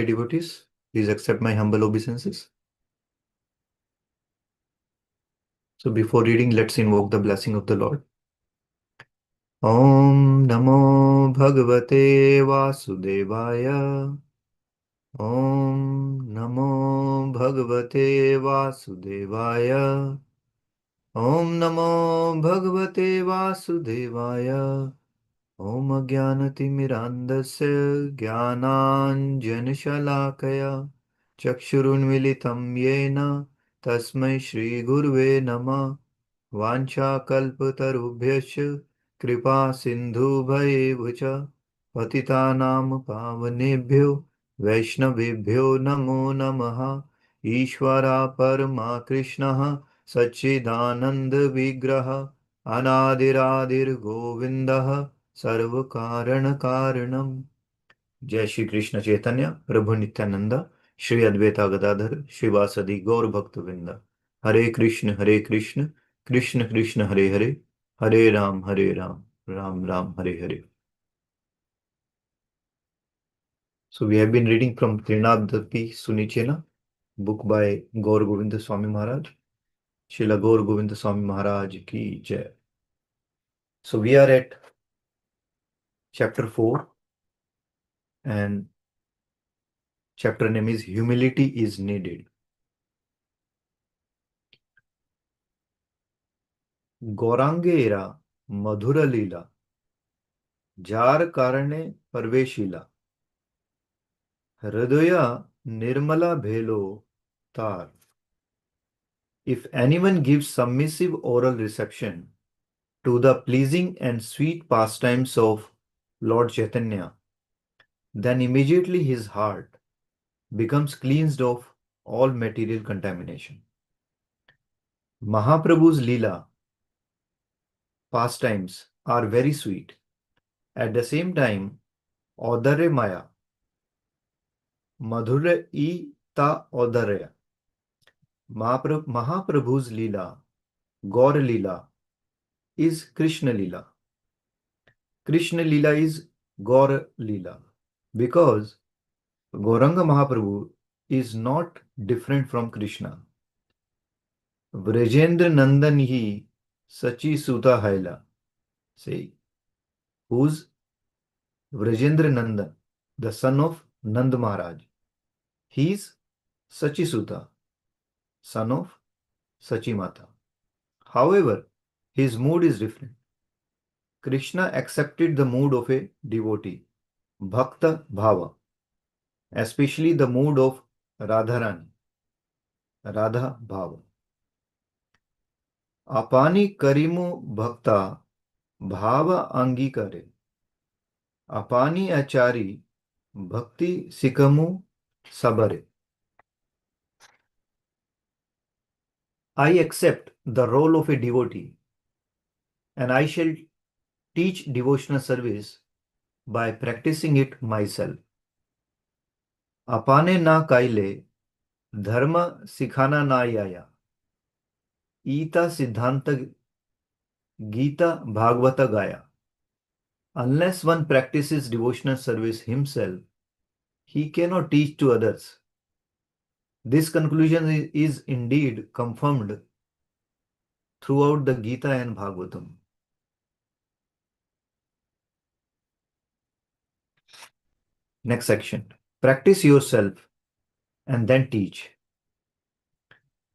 Devotees, please accept my humble obeisances. So before reading, let's invoke the blessing of the Lord. Om Namo Bhagavate Vasudevaya. Om Namo Bhagavate Vasudevaya. Om Namo Bhagavate Vasudevaya. Om Jnanatimirandasya Jnananjanashalakaya Chakshurunmilitam Yena Tasmai Shri Gurve Namah Vanchakalpatarubhyascha Kripa Sindhu Bhayevacha Patitanam Pavanebhyo Vaishnavebhyo Namo Namaha Ishvara Parama Krishna Satchidananda Vigraha Anadiradir Govindaha सर्व कारण कारणम। जय श्री कृष्ण चैतन्य प्रभु नित्यानंद श्री अद्वैता गदाधर श्रीवासदि गौर भक्त वृंद। हरे कृष्ण कृष्ण कृष्ण हरे हरे, हरे Ram Ram Ram Hare Hare. So we have been reading from Trinadapi Sunichena, book by Gaur Govinda Swami Maharaj. Srila Gaur Govinda Swami Maharaj ki jai. So we are at chapter 4 and chapter name is Humility is Needed. गौरांगेरा मधुर लीला जार कारणे परवेशिला हृदय निर्मला भेलो तार. If anyone gives submissive oral reception to the pleasing and sweet pastimes of Lord Chaitanya, then immediately his heart becomes cleansed of all material contamination. Mahaprabhu's Leela pastimes are very sweet. At the same time, Audare Maya, Madhurya ta Audarya, Mahaprabhu's Leela, Gaur Leela, is Krishna Leela. Krishna Leela is Gaur Leela because Gauranga Mahaprabhu is not different from Krishna. Vrajendra Nandan hi Sachi Suta Haila. Say, who's Vrajendra Nandan, the son of Nand Maharaj? He is Sachi Suta, son of Sachi Mata. However, his mood is different. Krishna accepted the mood of a devotee, Bhakta Bhava, especially the mood of Radharani, Radha Bhava. Apani karimu bhakta bhava angikare. Apani achari bhakti sikamu sabare. I accept the role of a devotee and I shall teach devotional service by practicing it myself. Apane na kaile dharma sikhana na yaya. Ita Siddhanta Gita Bhagavata Gaya. Unless one practices devotional service himself, he cannot teach to others. This conclusion is indeed confirmed throughout the Gita and Bhagavatam. Next section. Practice yourself and then teach.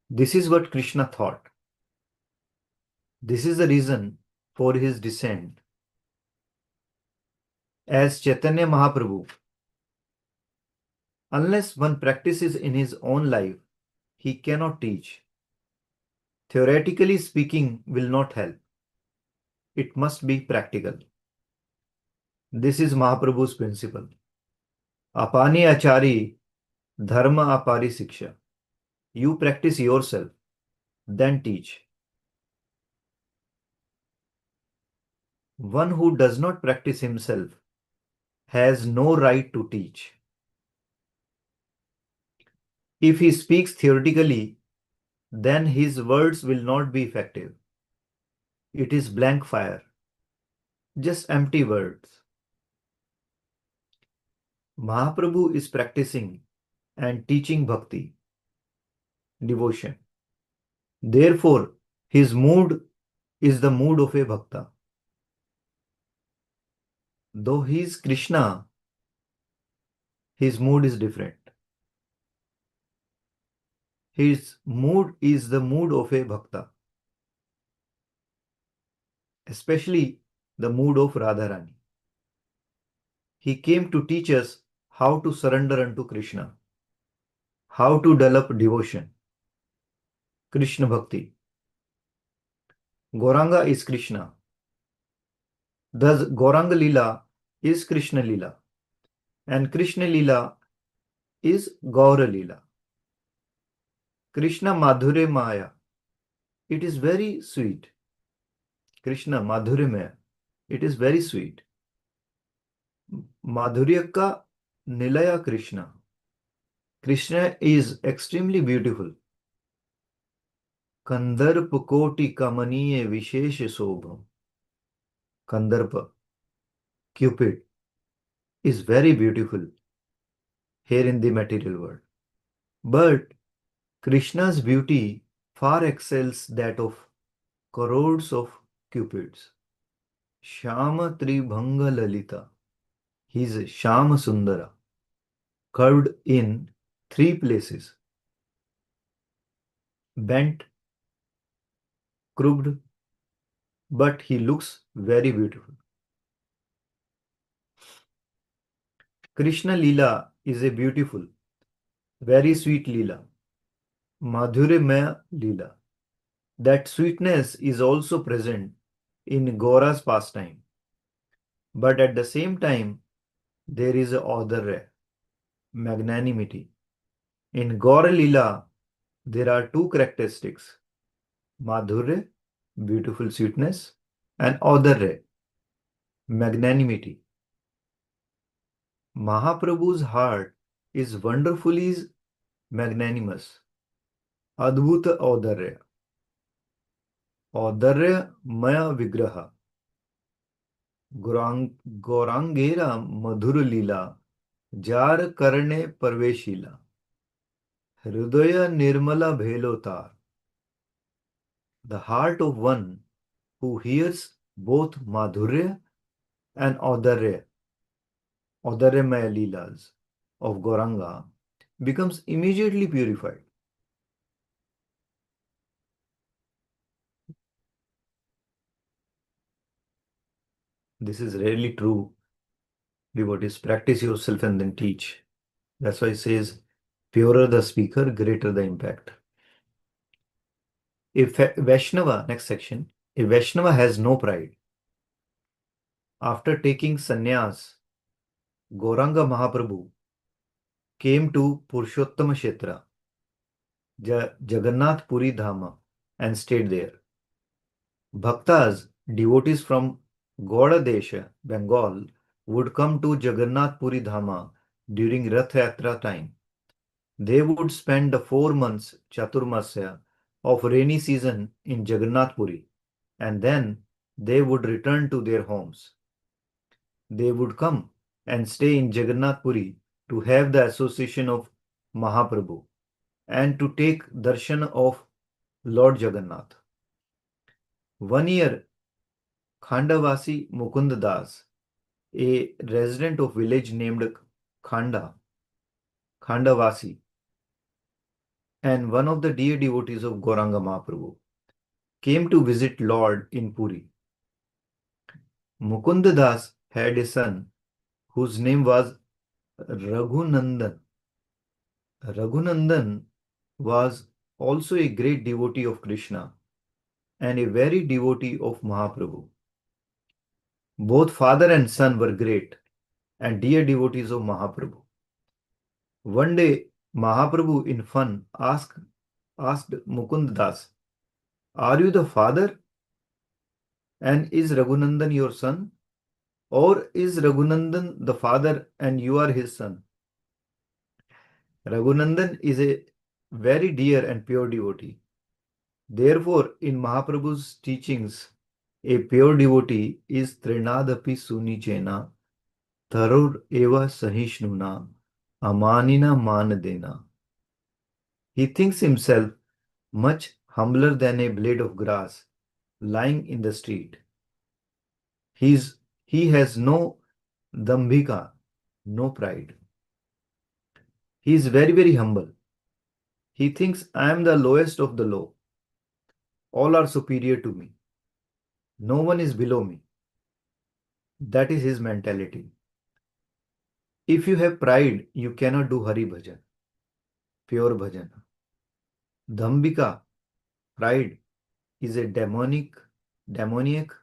This is what Krishna thought. This is the reason for his descent. As Chaitanya Mahaprabhu, unless one practices in his own life, he cannot teach. Theoretically speaking will not help. It must be practical. This is Mahaprabhu's principle. Apani achari dharma apari siksha. You practice yourself, then teach. One who does not practice himself has no right to teach. If he speaks theoretically, then his words will not be effective. It is blank fire, just empty words. Mahaprabhu is practicing and teaching bhakti, devotion. Therefore, his mood is the mood of a bhakta. Though he is Krishna, his mood is different. His mood is the mood of a bhakta, especially the mood of Radharani. He came to teach us how to surrender unto Krishna, how to develop devotion, Krishna bhakti. Gauranga is Krishna. Thus, Gauranga Leela is Krishna Leela, and Krishna Leela is Gaura Leela. Krishna Madhure Maya, it is very sweet. Krishna Madhure Maya, it is very sweet. Madhurya ka Nilaya Krishna. Krishna is extremely beautiful. Kandarp koti kamaniye vishesh sobham. Kandarpa, Cupid, is very beautiful here in the material world. But Krishna's beauty far excels that of crores of Cupids. Shama Tribhanga Lalita. He is Shama Sundara, curved in 3 places. Bent, crooked, but he looks very beautiful. Krishna Leela is a beautiful, very sweet Leela. Madhurya Leela. That sweetness is also present in Gaura's pastime. But at the same time, there is a Audharya, magnanimity. In Gaura Leela, there are 2 characteristics: Madhurya, beautiful sweetness, and Audharya, magnanimity. Mahaprabhu's heart is wonderfully magnanimous. Adbhuta Audharya. Audharya Maya Vigraha. Gaurangera Madhur Leela. Jar Karne Parveshila. Hridaya Nirmala Bhelotar. The heart of one who hears both Madhurya and Audharya, Audharyamaya Leelas of Gauranga, becomes immediately purified. This is rarely true. Devotees, practice yourself and then teach. That's why it says, purer the speaker, greater the impact. If Vaishnava, next section, a Vaishnava has no pride. After taking sannyas, Gauranga Mahaprabhu came to Purushottama Kshetra, Jagannath Puri Dhama, and stayed there. Bhaktas, devotees from Gauda Desha, Bengal, would come to Jagannath Puri Dhama during Rath Yatra time. They would spend the 4 months Chaturmasya of rainy season in Jagannath Puri, and then they would return to their homes. They would come and stay in Jagannath Puri to have the association of Mahaprabhu and to take darshan of Lord Jagannath. 1 year, Khandavasi Mukund Das, a resident of village named Khandavasi, and one of the dear devotees of Gauranga Mahaprabhu, came to visit Lord in Puri. Mukund Das had a son whose name was Raghunandan. Raghunandan was also a great devotee of Krishna and a very devotee of Mahaprabhu. Both father and son were great and dear devotees of Mahaprabhu. One day, Mahaprabhu in fun asked Mukund Das, "Are you the father? And is Raghunandan your son? Or is Raghunandan the father and you are his son?" Raghunandan is a very dear and pure devotee. Therefore, in Mahaprabhu's teachings, a pure devotee is Trinadapi Sunichena तरुर एवा सहिष्णुना amanina manadena. He thinks himself much humbler than a blade of grass lying in the street. He's, he has no dambhika, no pride. He is very, very humble. He thinks I am the lowest of the low. All are superior to me. No one is below me. That is his mentality. If you have pride, you cannot do Hari Bhajan, pure bhajan. Dambika, pride, is a demoniac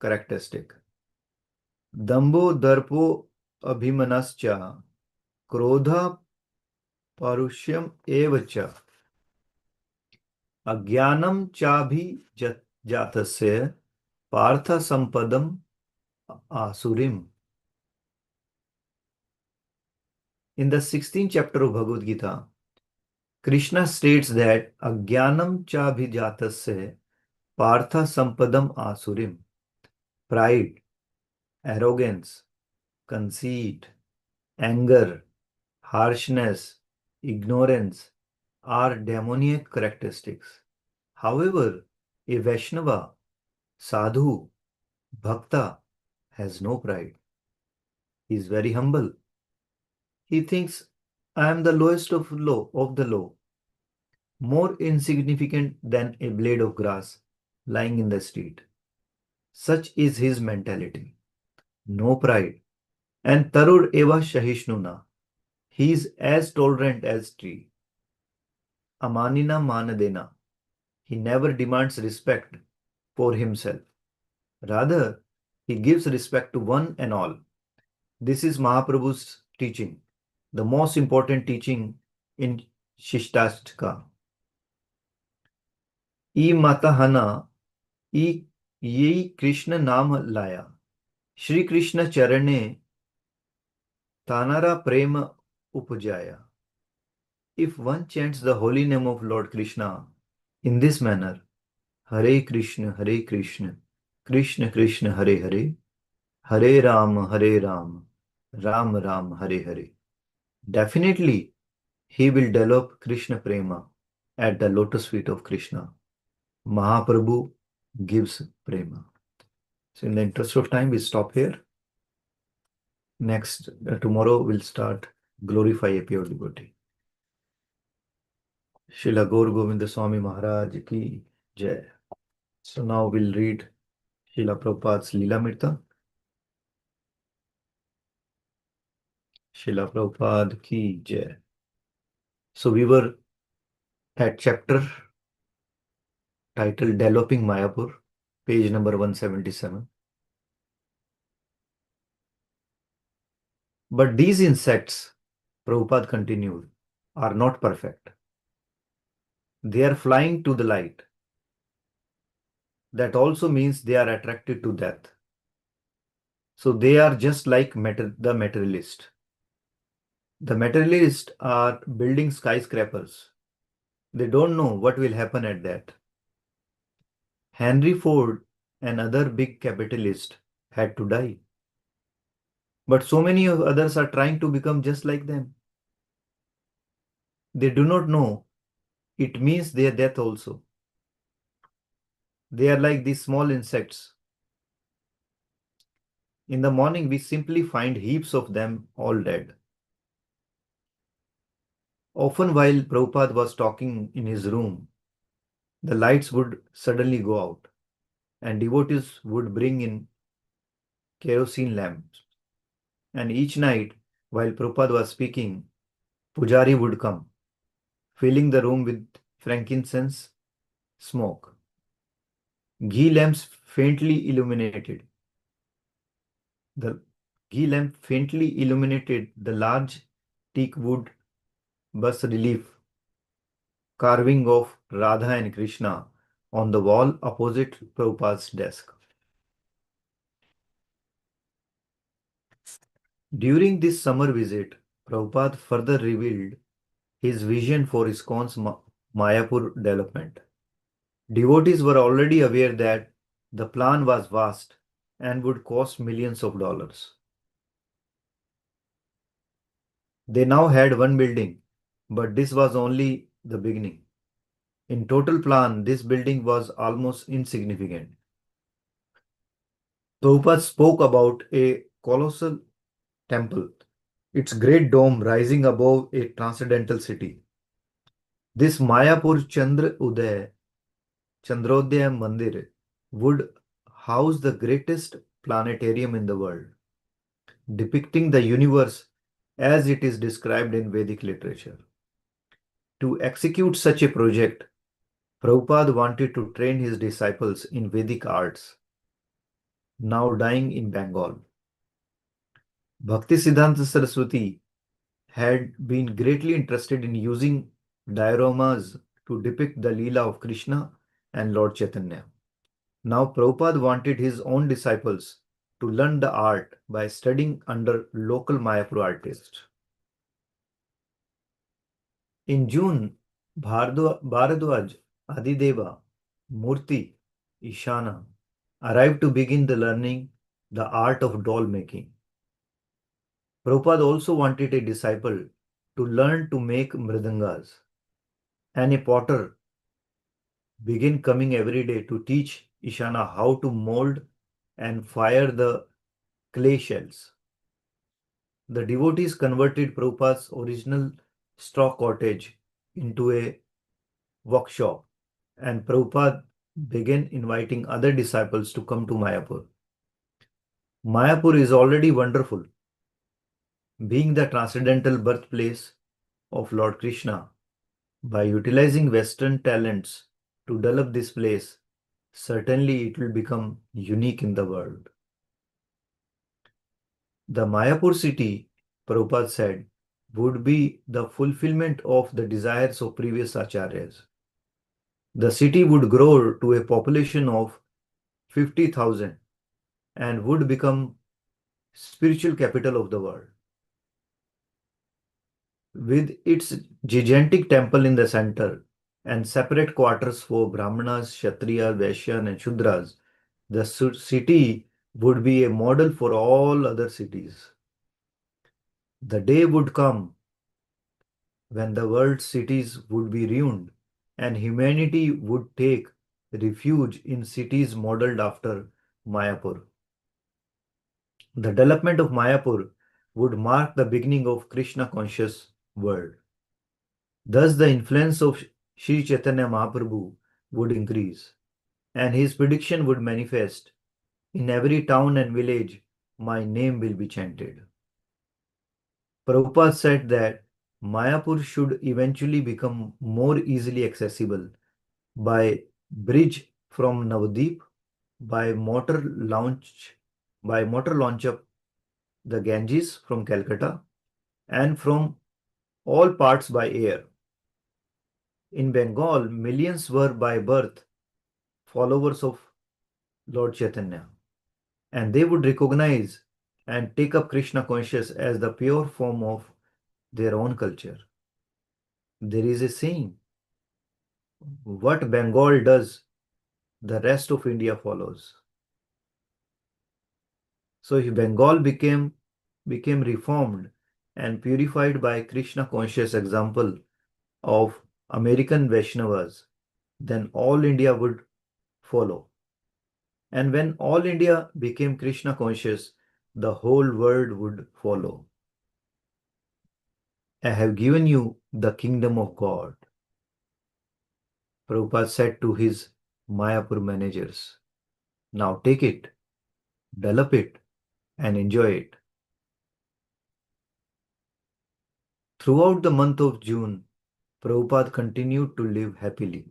characteristic. Dambo darpo abhimanascha krodha parushyam evacha अज्ञानम चाभि जातस्य Partha संपदम asurim. In the 16th chapter of Bhagavad Gita, Krishna states that Ajnanam cha bhijatasya partha sampadam asurim. Pride, arrogance, conceit, anger, harshness, ignorance are demoniac characteristics. However, a Vaishnava, sadhu, bhakta has no pride. He is very humble. He thinks, I am the lowest of the low, more insignificant than a blade of grass lying in the street. Such is his mentality. No pride. And Tarur eva shahishnuna. He is as tolerant as tree. Amanina manadena. He never demands respect for himself. Rather, he gives respect to one and all. This is Mahaprabhu's teaching, the most important teaching in Shishtashtaka. ई मतहना ई ये कृष्ण नाम लाया श्री कृष्ण चरणे तानारा प्रेम उपजाया. If one chants the holy name of Lord Krishna in this manner, Hare Krishna, Krishna Krishna, Hare Hare, Hare Ram, Ram Ram, Hare Hare, definitely he will develop Krishna Prema at the lotus feet of Krishna. Mahaprabhu gives Prema. So in the interest of time, we stop here. Next, tomorrow we'll start Glorify a Pure Devotee. Srila Gaur Govinda Swami Maharaj ki Jai. So now we'll read Srila Prabhupada's Lilamrita. Srila Prabhupada ki Jai. So we were at chapter titled Developing Mayapur, page number 177. But these insects, Prabhupada continued, are not perfect. They are flying to the light. That also means they are attracted to death. So they are just like the materialist. The materialists are building skyscrapers. They don't know what will happen at that. Henry Ford and other big capitalists had to die. But so many of others are trying to become just like them. They do not know it means their death also. They are like these small insects. In the morning, we simply find heaps of them all dead. Often while Prabhupada was talking in his room, the lights would suddenly go out and devotees would bring in kerosene lamps. And each night, while Prabhupada was speaking, Pujari would come, filling the room with frankincense smoke. Ghee lamps faintly illuminated. The ghee lamp faintly illuminated the large teak wood bas relief carving of Radha and Krishna on the wall opposite Prabhupada's desk. During this summer visit, Prabhupada further revealed his vision for ISKCON's Mayapur development. Devotees were already aware that the plan was vast and would cost millions of dollars. They now had one building, but this was only the beginning. In total plan, this building was almost insignificant. Prabhupada spoke about a colossal temple, its great dome rising above a transcendental city. This Mayapur Chandrodaya Mandir would house the greatest planetarium in the world, depicting the universe as it is described in Vedic literature. To execute such a project, Prabhupada wanted to train his disciples in Vedic arts, now dying in Bengal. Bhaktisiddhanta Saraswati had been greatly interested in using dioramas to depict the Leela of Krishna and Lord Chaitanya. Now Prabhupada wanted his own disciples to learn the art by studying under local Mayapur artists. In June, Bharadwaj, Adideva, Murthy, Ishana arrived to begin the learning the art of doll making. Prabhupada also wanted a disciple to learn to make mridangas, and a potter began coming every day to teach Ishana how to mold and fire the clay shells. The devotees converted Prabhupada's original straw cottage into a workshop, and Prabhupada began inviting other disciples to come to Mayapur. Mayapur is already wonderful, being the transcendental birthplace of Lord Krishna. By utilizing Western talents to develop this place, certainly it will become unique in the world. The Mayapur city, Prabhupada said, would be the fulfillment of the desires of previous acharyas. The city would grow to a population of 50,000 and would become spiritual capital of the world. With its gigantic temple in the center and separate quarters for Brahmanas, Kshatriyas, Vaishyas, and Shudras, the city would be a model for all other cities. The day would come when the world's cities would be ruined and humanity would take refuge in cities modeled after Mayapur. The development of Mayapur would mark the beginning of Krishna conscious world. Thus the influence of Sri Chaitanya Mahaprabhu would increase, and his prediction would manifest. In every town and village, my name will be chanted. Prabhupada said that Mayapur should eventually become more easily accessible by bridge from Navadip, by motor launch up the Ganges from Calcutta, and from all parts by air. In Bengal, millions were by birth followers of Lord Chaitanya, and they would recognize and take up Krishna consciousness as the pure form of their own culture. There is a saying, what Bengal does, the rest of India follows. So if Bengal became reformed and purified by Krishna conscious example of American Vaishnavas, then all India would follow. And when all India became Krishna conscious, the whole world would follow. I have given you the kingdom of God, Prabhupada said to his Mayapur managers. Now take it, develop it, and enjoy it. Throughout the month of June, Prabhupada continued to live happily,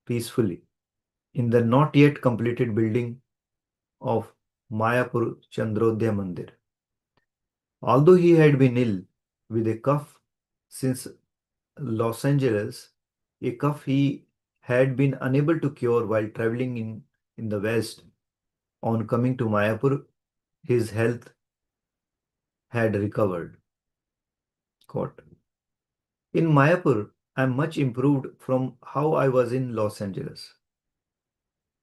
peacefully, in the not yet completed building of Mayapur Chandrodaya Mandir. Although he had been ill with a cough since Los Angeles, a cough he had been unable to cure while traveling in the West, on coming to Mayapur, his health had recovered. Quote, in Mayapur, I am much improved from how I was in Los Angeles.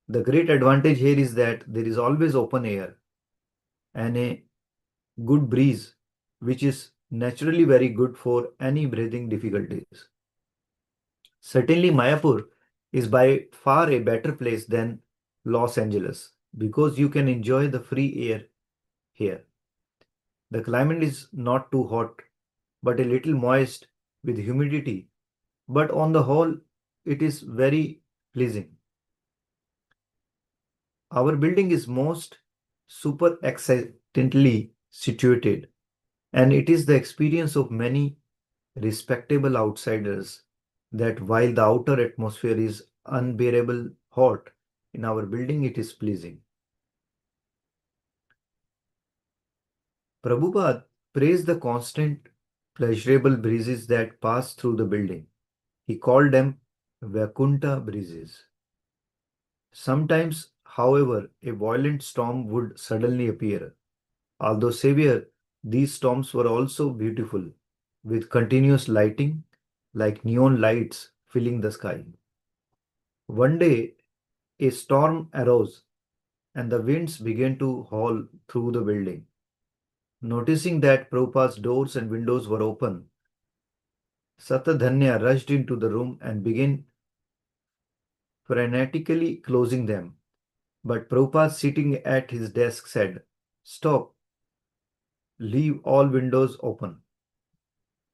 The great advantage here is that there is always open air and a good breeze, which is naturally very good for any breathing difficulties. Certainly, Mayapur is by far a better place than Los Angeles because you can enjoy the free air here. The climate is not too hot, but a little moist with humidity, but on the whole, it is very pleasing. Our building is most super accidentally situated, and it is the experience of many respectable outsiders that while the outer atmosphere is unbearable hot, in our building it is pleasing. Prabhupada praised the constant pleasurable breezes that pass through the building. He called them Vakunta breezes. Sometimes, however, a violent storm would suddenly appear. Although severe, these storms were also beautiful, with continuous lighting like neon lights filling the sky. One day, a storm arose and the winds began to howl through the building. Noticing that Prabhupada's doors and windows were open, Satadhanya rushed into the room and began frenetically closing them. But Prabhupada, sitting at his desk, said, "Stop, leave all windows open."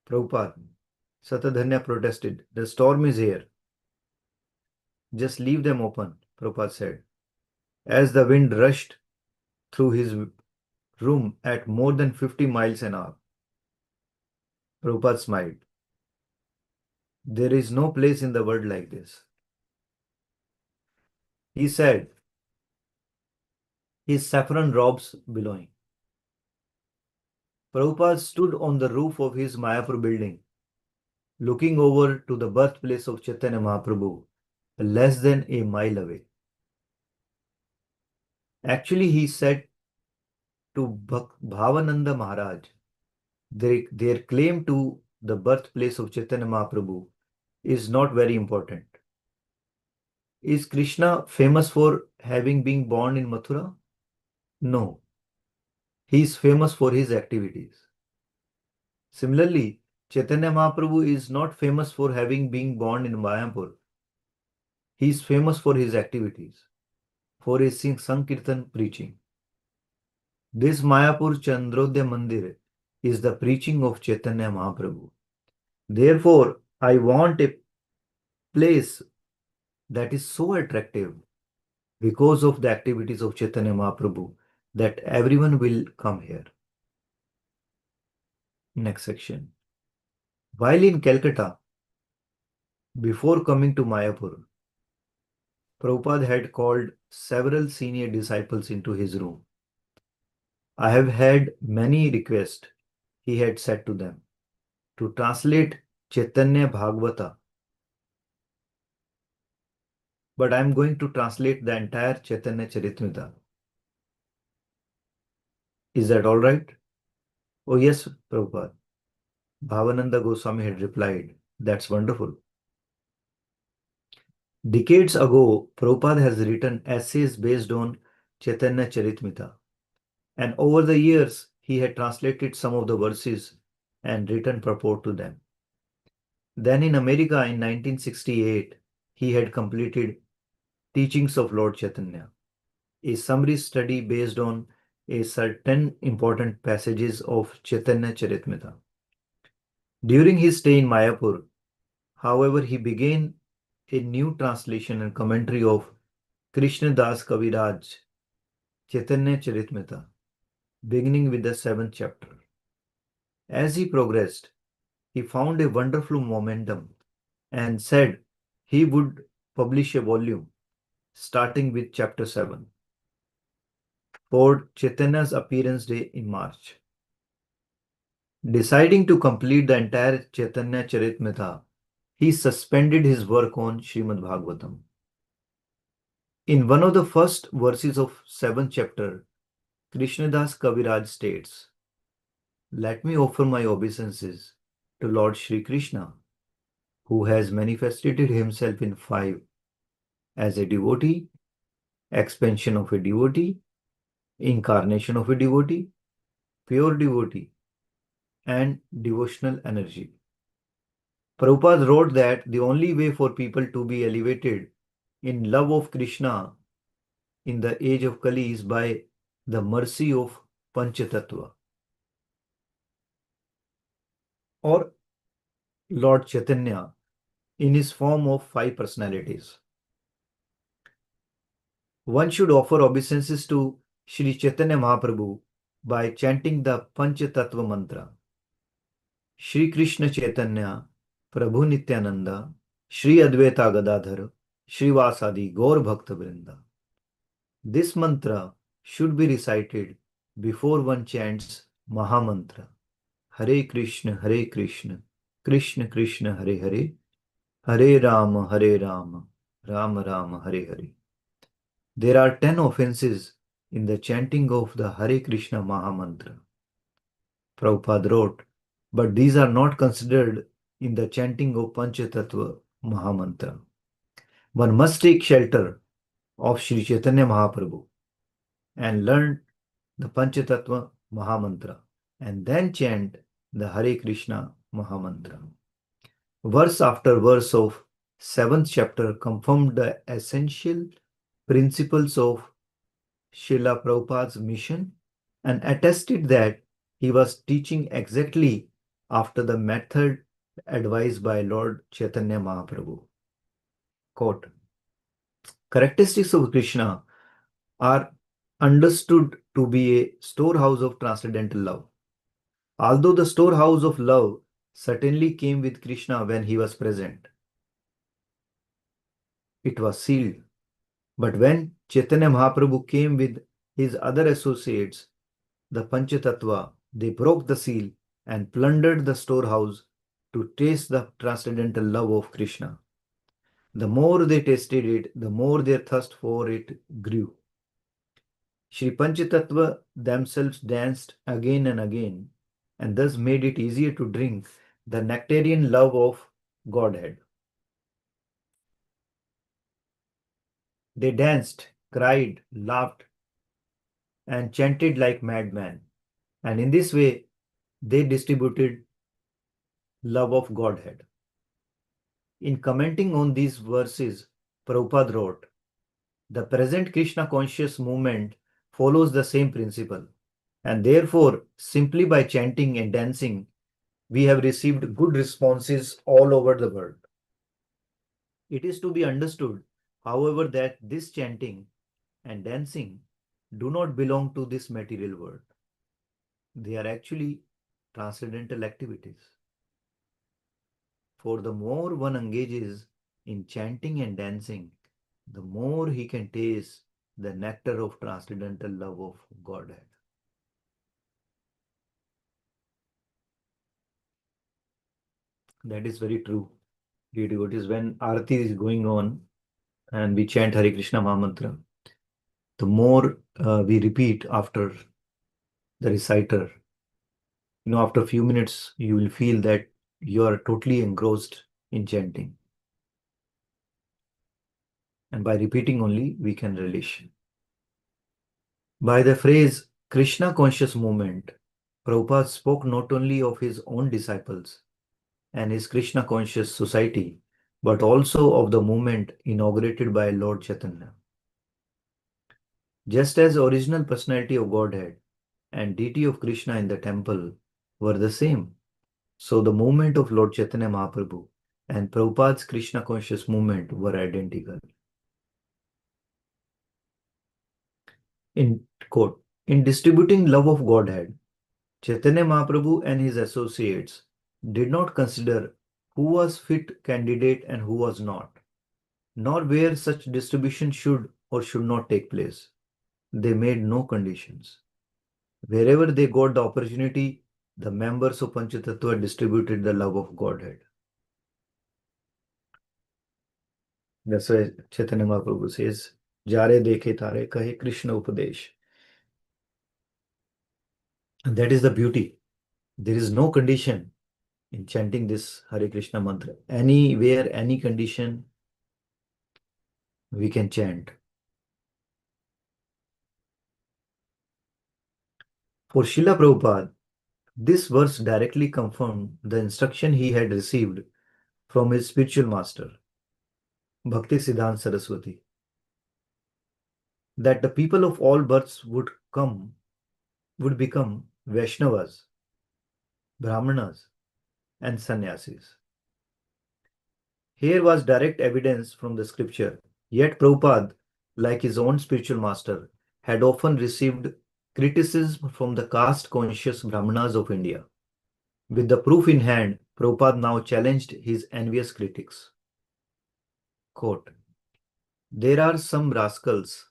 Prabhupada, Satadhanya protested, "The storm is here. Just leave them open," Prabhupada said. As the wind rushed through his room at more than 50 miles an hour, Prabhupada smiled. There is no place in the world like this. He said, his saffron robes billowing. Prabhupada stood on the roof of his Mayapur building, looking over to the birthplace of Chaitanya Mahaprabhu, less than a mile away. Actually, he said to Bhavananda Maharaj, their claim to the birthplace of Chaitanya Mahaprabhu is not very important. Is Krishna famous for having been born in Mathura? No. He is famous for his activities. Similarly, Chaitanya Mahaprabhu is not famous for having been born in Mayapur. He is famous for his activities, for his Sankirtan preaching. This Mayapur Chandrodaya Mandir is the preaching of Chaitanya Mahaprabhu. Therefore, I want a place that is so attractive because of the activities of Chaitanya Mahaprabhu that everyone will come here. Next section. While in Calcutta, before coming to Mayapur, Prabhupada had called several senior disciples into his room. I have had many requests, he had said to them, to translate Chaitanya Bhagavata. But I am going to translate the entire Chaitanya Charitamrita. Is that all right? Oh yes, Prabhupada. Bhavananda Goswami had replied, that's wonderful. Decades ago, Prabhupada has written essays based on Chaitanya Charitamrita. And over the years, he had translated some of the verses and written purport to them. Then in America in 1968, he had completed Teachings of Lord Chaitanya, a summary study based on a certain important passages of Chaitanya Charitamrita. During his stay in Mayapur, however, he began a new translation and commentary of Krishna Das Kaviraj Chaitanya Charitamrita, beginning with the 7th chapter. As he progressed, he found a wonderful momentum and said he would publish a volume starting with chapter 7 for Chaitanya's appearance day in March. Deciding to complete the entire Chaitanya Charitamrita, he suspended his work on Srimad Bhagavatam. In one of the first verses of 7th chapter, Krishnadas Kaviraj states, "Let me offer my obeisances to Lord Shri Krishna, who has manifested himself in 5 as a devotee, expansion of a devotee, incarnation of a devotee, pure devotee, and devotional energy. Prabhupada wrote that the only way for people to be elevated in love of Krishna in the age of Kali is by the mercy of Panchatattva or Lord Chaitanya in his form of five personalities. One should offer obeisances to Sri Chaitanya Mahaprabhu by chanting the Panchatattva mantra. Shri Krishna Chaitanya, Prabhu Nityananda, Shri Advaita Gadadhar, Srivasadi Gaur Bhakta Vrinda. This mantra should be recited before one chants Mahamantra. Hare Krishna, Krishna Krishna, Hare Hare, Hare Rama, Rama Rama, Hare Hare. There are 10 offenses in the chanting of the Hare Krishna Mahamantra. Prabhupada wrote, but these are not considered in the chanting of Panchatattva Mahamantra. One must take shelter of Sri Chaitanya Mahaprabhu and learn the Panchatattva Mahamantra and then chant the Hare Krishna Mahamantra. Verse after verse of 7th chapter confirmed the essential principles of Srila Prabhupada's mission and attested that he was teaching exactly after the method advised by Lord Chaitanya Mahaprabhu. Quote, characteristics of Krishna are understood to be a storehouse of transcendental love. Although the storehouse of love certainly came with Krishna when he was present, it was sealed. But when Chaitanya Mahaprabhu came with his other associates, the Panchatattva, they broke the seal and plundered the storehouse to taste the transcendental love of Krishna. The more they tasted it, the more their thirst for it grew. Shri Panchatattva themselves danced again and again, and thus made it easier to drink the nectarian love of Godhead. They danced, cried, laughed, and chanted like madmen. And in this way, they distributed love of Godhead. In commenting on these verses, Prabhupada wrote, the present Krishna conscious movement follows the same principle, and therefore, simply by chanting and dancing, we have received good responses all over the world. It is to be understood, however, that this chanting and dancing do not belong to this material world. They are actually transcendental activities. For the more one engages in chanting and dancing, the more he can taste the nectar of transcendental love of Godhead. That is very true. Dear devotees, when Aarti is going on and we chant Hare Krishna Mahamantra, the more we repeat after the reciter, after a few minutes, you will feel that you are totally engrossed in chanting. And by repeating only, we can relish. By the phrase Krishna conscious movement, Prabhupada spoke not only of his own disciples and his Krishna conscious society, but also of the movement inaugurated by Lord Chaitanya. Just as original personality of Godhead and deity of Krishna in the temple were the same, so the movement of Lord Chaitanya Mahaprabhu and Prabhupada's Krishna conscious movement were identical. In quote, in distributing love of Godhead, Chaitanya Mahaprabhu and his associates did not consider who was fit candidate and who was not, nor where such distribution should or should not take place. They made no conditions. Wherever they got the opportunity, the members of Panchatattva distributed the love of Godhead. That's why Chaitanya Mahaprabhu says, Jare dekhe tare kahe Krishna upadesh. And that is the beauty. There is no condition in chanting this Hare Krishna mantra. Anywhere, any condition, we can chant. For Srila Prabhupada, This verse directly confirmed the instruction he had received from his spiritual master, Bhakti Siddhanta Saraswati, that the people of all births would become Vaishnavas, Brahmanas, and Sannyasis. Here was direct evidence from the scripture. Yet Prabhupada, like his own spiritual master, had often received criticism from the caste-conscious Brahmanas of India. With the proof in hand, Prabhupada now challenged his envious critics. Quote, "There are some rascals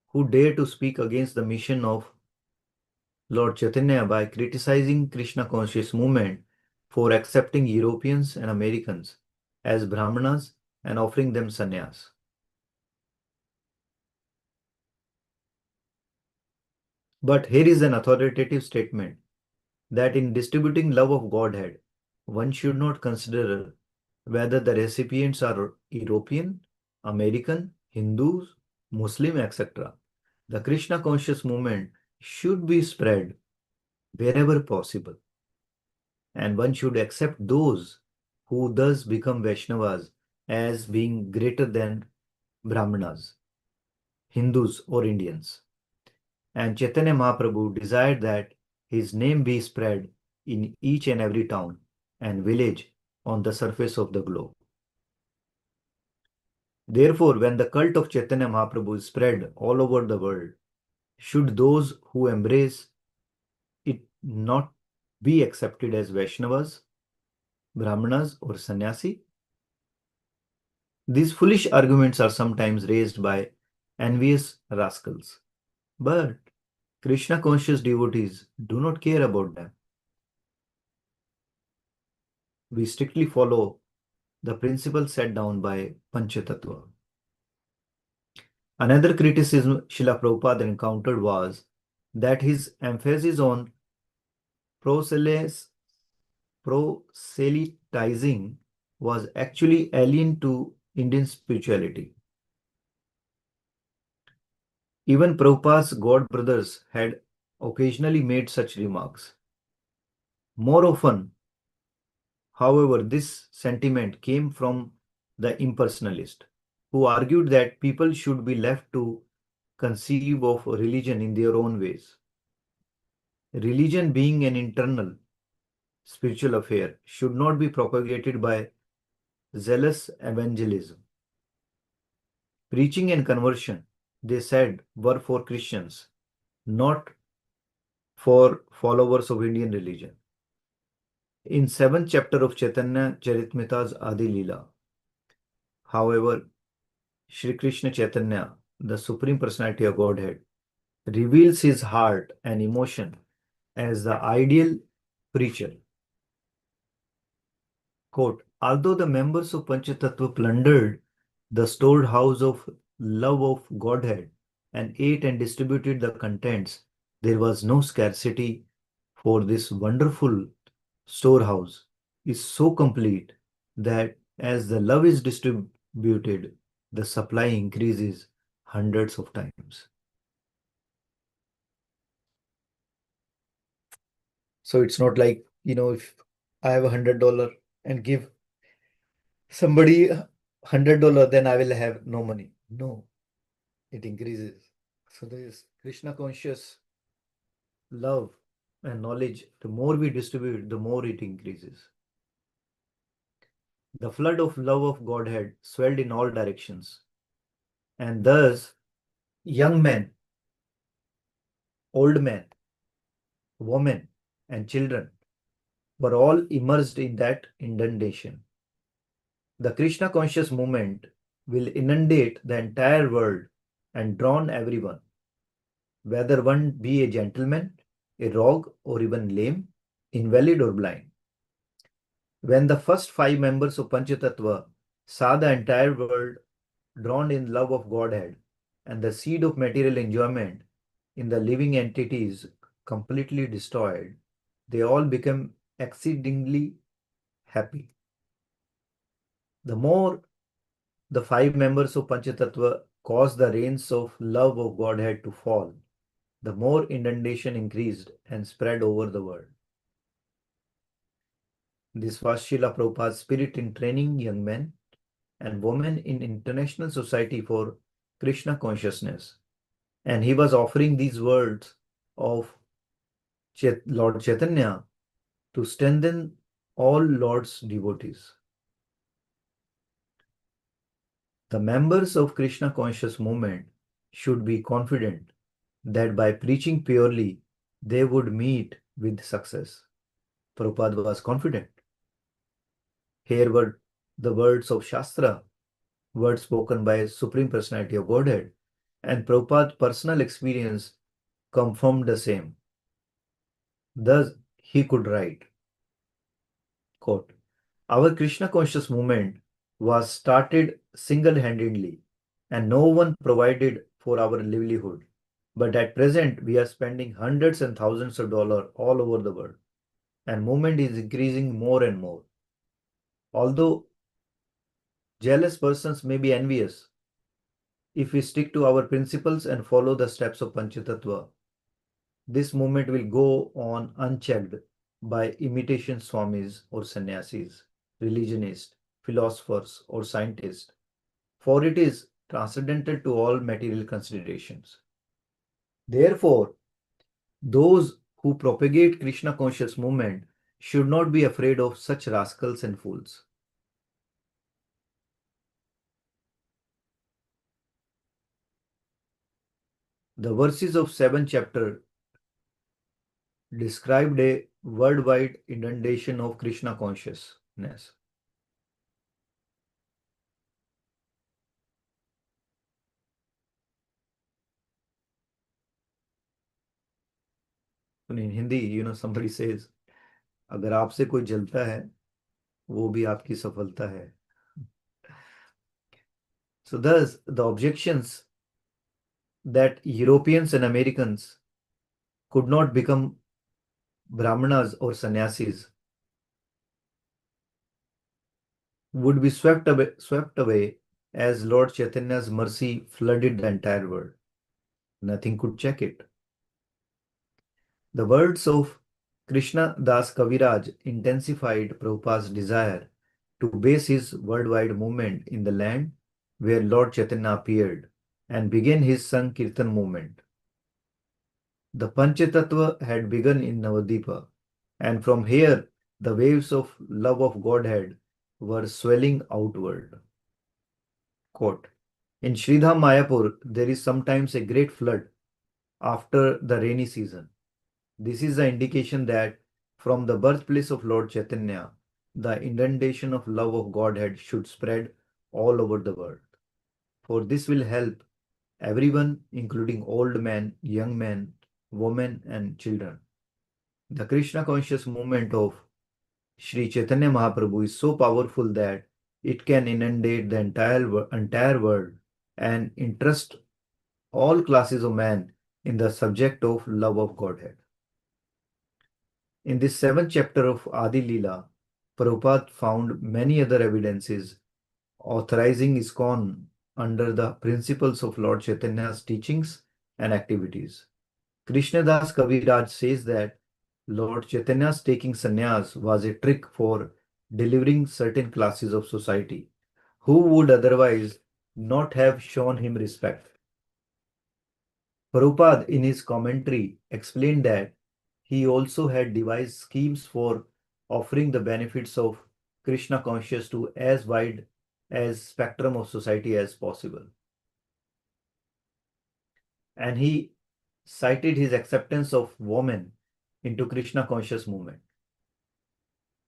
who dare to speak against the mission of Lord Chaitanya by criticizing Krishna conscious movement for accepting Europeans and Americans as Brahmanas and offering them sannyas. But here is an authoritative statement that in distributing love of Godhead, one should not consider whether the recipients are European, American, Hindus, Muslim, etc. The Krishna conscious movement should be spread wherever possible, and one should accept those who thus become Vaishnavas as being greater than Brahmanas, Hindus, or Indians. And Chaitanya Mahaprabhu desired that his name be spread in each and every town and village on the surface of the globe. Therefore, when the cult of Chaitanya Mahaprabhu is spread all over the world, should those who embrace it not be accepted as Vaishnavas, Brahmanas, or Sannyasi? These foolish arguments are sometimes raised by envious rascals. But Krishna conscious devotees do not care about them. We strictly follow the principle set down by Panchatattva. Another criticism Srila Prabhupada encountered was that his emphasis on proselytizing was actually alien to Indian spirituality. Even Prabhupada's God brothers had occasionally made such remarks. More often, however, this sentiment came from the impersonalist, who argued that people should be left to conceive of religion in their own ways. Religion, being an internal spiritual affair, should not be propagated by zealous evangelism. Preaching and conversion, they said, were for Christians, not for followers of Indian religion. In 7th chapter of Chaitanya Charitamrita's Adi Leela, however, Shri Krishna Chaitanya, the Supreme Personality of Godhead, reveals his heart and emotion as the ideal preacher. Quote, "Although the members of Panchatattva plundered the storehouse of love of Godhead and ate and distributed the contents, there was no scarcity, for this wonderful storehouse is so complete that as the love is distributed, the supply increases hundreds of times." So it's not like, if I have $100 and give somebody $100, then I will have no money. No, it increases. So there is Krishna conscious love and knowledge. The more we distribute, the more it increases. The flood of love of Godhead swelled in all directions, and thus young men, old men, women, and children were all immersed in that inundation. The Krishna conscious movement will inundate the entire world and drown everyone, whether one be a gentleman, a rogue, or even lame, invalid, or blind. When the first 5 members of Panchatattva saw the entire world drawn in love of Godhead and the seed of material enjoyment in the living entities completely destroyed, they all became exceedingly happy. The more the 5 members of Panchatattva caused the rains of love of Godhead to fall, the more inundation increased and spread over the world. This was Srila Prabhupada's spirit in training young men and women in international society for Krishna consciousness. And he was offering these words of Lord Chaitanya to strengthen all Lord's devotees. The members of Krishna conscious movement should be confident that by preaching purely, they would meet with success. Prabhupada was confident. Here were the words of Shastra, words spoken by Supreme Personality of Godhead, and Prabhupada's personal experience confirmed the same. Thus, he could write, quote, "Our Krishna conscious movement was started single-handedly, and no one provided for our livelihood. But at present, we are spending hundreds and thousands of dollars all over the world, and movement is increasing more and more. Although jealous persons may be envious, if we stick to our principles and follow the steps of Panchatattva, this movement will go on unchecked by imitation swamis or sannyasis, religionists, philosophers, or scientists, for it is transcendental to all material considerations. Therefore, those who propagate Krishna conscious movement should not be afraid of such rascals and fools." The verses of 7th chapter described a worldwide inundation of Krishna consciousness. In Hindi, somebody says, अगर आपसे कोई जलता है, वो भी आपकी सफलता है. So thus, the objections that Europeans and Americans could not become Brahmanas or sannyasis would be swept away as Lord Chaitanya's mercy flooded the entire world. Nothing could check it. The words of Krishna Das Kaviraj intensified Prabhupada's desire to base his worldwide movement in the land where Lord Chaitanya appeared and begin his Sankirtan movement. The Panchatattva had begun in Navadipa, and from here the waves of love of Godhead were swelling outward. Quote, "In Sridham Mayapur, there is sometimes a great flood after the rainy season. This is the indication that from the birthplace of Lord Chaitanya, the inundation of love of Godhead should spread all over the world. For this will help everyone, including old men, young men, women, and children. The Krishna conscious movement of Sri Chaitanya Mahaprabhu is so powerful that it can inundate the entire world and interest all classes of men in the subject of love of Godhead." In this 7th chapter of Adi Leela, Prabhupada found many other evidences authorizing ISKCON under the principles of Lord Chaitanya's teachings and activities. Krishnadas Kaviraj says that Lord Chaitanya's taking sannyas was a trick for delivering certain classes of society who would otherwise not have shown him respect. Prabhupada, in his commentary, explained that he also had devised schemes for offering the benefits of Krishna conscious to as wide as spectrum of society as possible. And he cited his acceptance of women into Krishna conscious movement.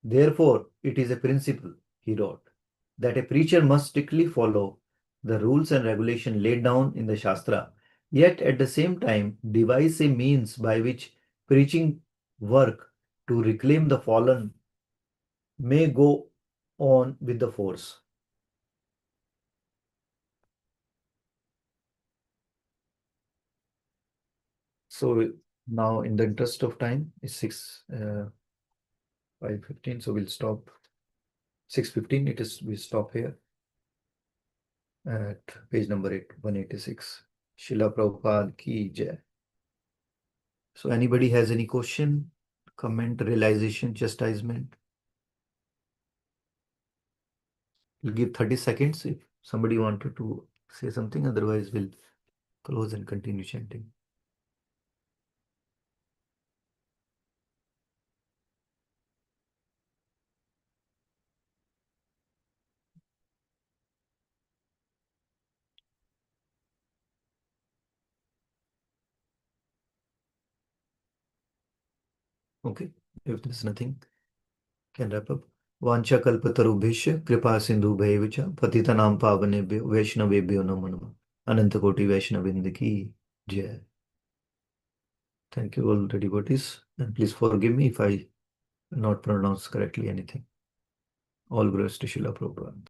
Therefore, it is a principle, he wrote, that a preacher must strictly follow the rules and regulation laid down in the Shastra, yet at the same time devise a means by which preaching work to reclaim the fallen may go on with the force. So now, in the interest of time, it's 5:15, so we'll stop. 6:15, we stop here at page number 186. Srila Prabhupada ki jai. So anybody has any question, comment, realization, chastisement? We'll give 30 seconds if somebody wanted to say something. Otherwise, we'll close and continue chanting. Okay, if there's nothing, can wrap up. वांछा कल्पतरुभ्यश्च कृपा सिंधुभ्यैव च पतितानां पावनेभ्यो वैष्णवेभ्यो नमो नमः. अनंत कोटि वैष्णववृंद की जय. Thank you all the devotees, and please forgive me if I not pronounce correctly anything. All glories to Srila Prabhupada.